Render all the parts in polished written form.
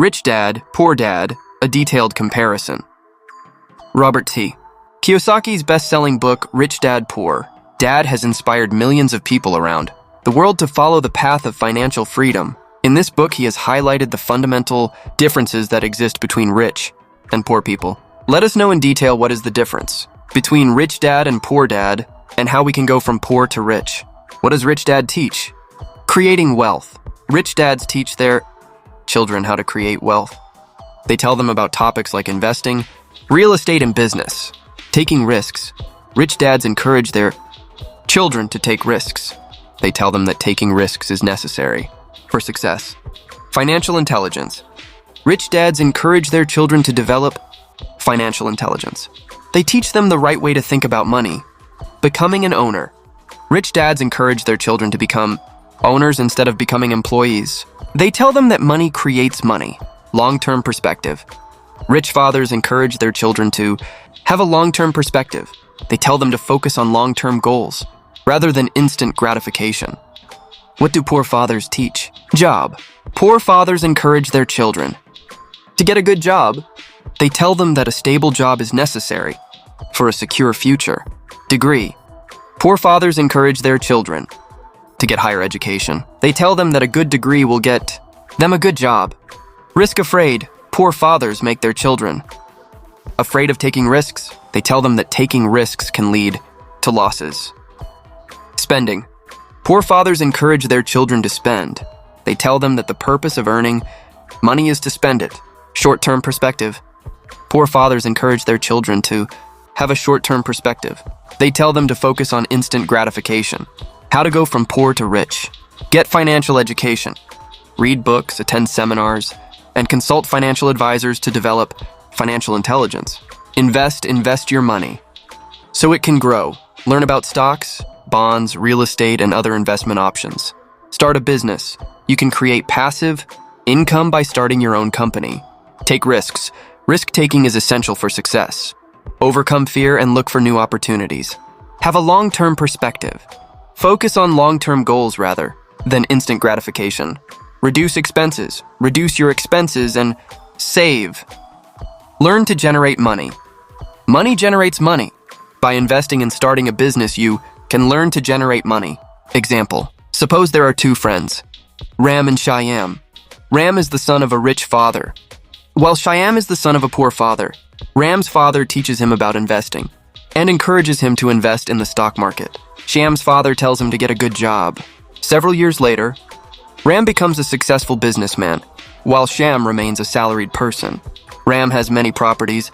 Rich Dad, Poor Dad, a detailed comparison. Robert T. Kiyosaki's best-selling book, Rich Dad, Poor Dad, has inspired millions of people around the world to follow the path of financial freedom. In this book, he has highlighted the fundamental differences that exist between rich and poor people. Let us know in detail what is the difference between Rich Dad and Poor Dad, and how we can go from poor to rich. What does Rich Dad teach? Creating wealth. Rich dads teach their children how to create wealth. They tell them about topics like investing, real estate, and business. Taking risks. Rich dads encourage their children to take risks. They tell them that taking risks is necessary for success. Financial intelligence. Rich dads encourage their children to develop financial intelligence. They teach them the right way to think about money. Becoming an owner. Rich dads encourage their children to become owners instead of becoming employees. They tell them that money creates money. Long-term perspective. Rich fathers encourage their children to have a long-term perspective. They tell them to focus on long-term goals rather than instant gratification. What do poor fathers teach? Job. Poor fathers encourage their children to get a good job. They tell them that a stable job is necessary for a secure future. Degree. Poor fathers encourage their children to get higher education. They tell them that a good degree will get them a good job. Risk afraid. Poor fathers make their children afraid of taking risks. They tell them that taking risks can lead to losses. Spending. Poor fathers encourage their children to spend. They tell them that the purpose of earning money is to spend it. Short-term perspective. Poor fathers encourage their children to have a short-term perspective. They tell them to focus on instant gratification. How to go from poor to rich. Get financial education. Read books, attend seminars, and consult financial advisors to develop financial intelligence. Invest your money so it can grow. Learn about stocks, bonds, real estate, and other investment options. Start a business. You can create passive income by starting your own company. Take risks. Risk-taking is essential for success. Overcome fear and look for new opportunities. Have a long-term perspective. Focus on long-term goals rather than instant gratification. Reduce expenses. Reduce your expenses and save. Learn to generate money. Money generates money. By investing and starting a business, you can learn to generate money. Example. Suppose there are two friends, Ram and Shyam. Ram is the son of a rich father, while Shyam is the son of a poor father. Ram's father teaches him about investing and encourages him to invest in the stock market. Shyam's father tells him to get a good job. Several years later, Ram becomes a successful businessman, while Shyam remains a salaried person. Ram has many properties,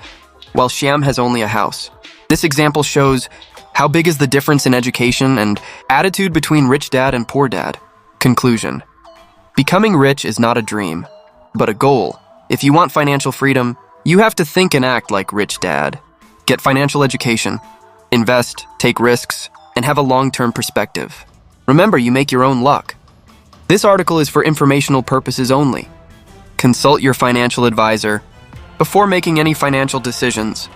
while Shyam has only a house. This example shows how big is the difference in education and attitude between rich dad and poor dad. Conclusion. Becoming rich is not a dream, but a goal. If you want financial freedom, you have to think and act like rich dad. Get financial education, invest, take risks, and have a long-term perspective. Remember, you make your own luck. This article is for informational purposes only. Consult your financial advisor before making any financial decisions.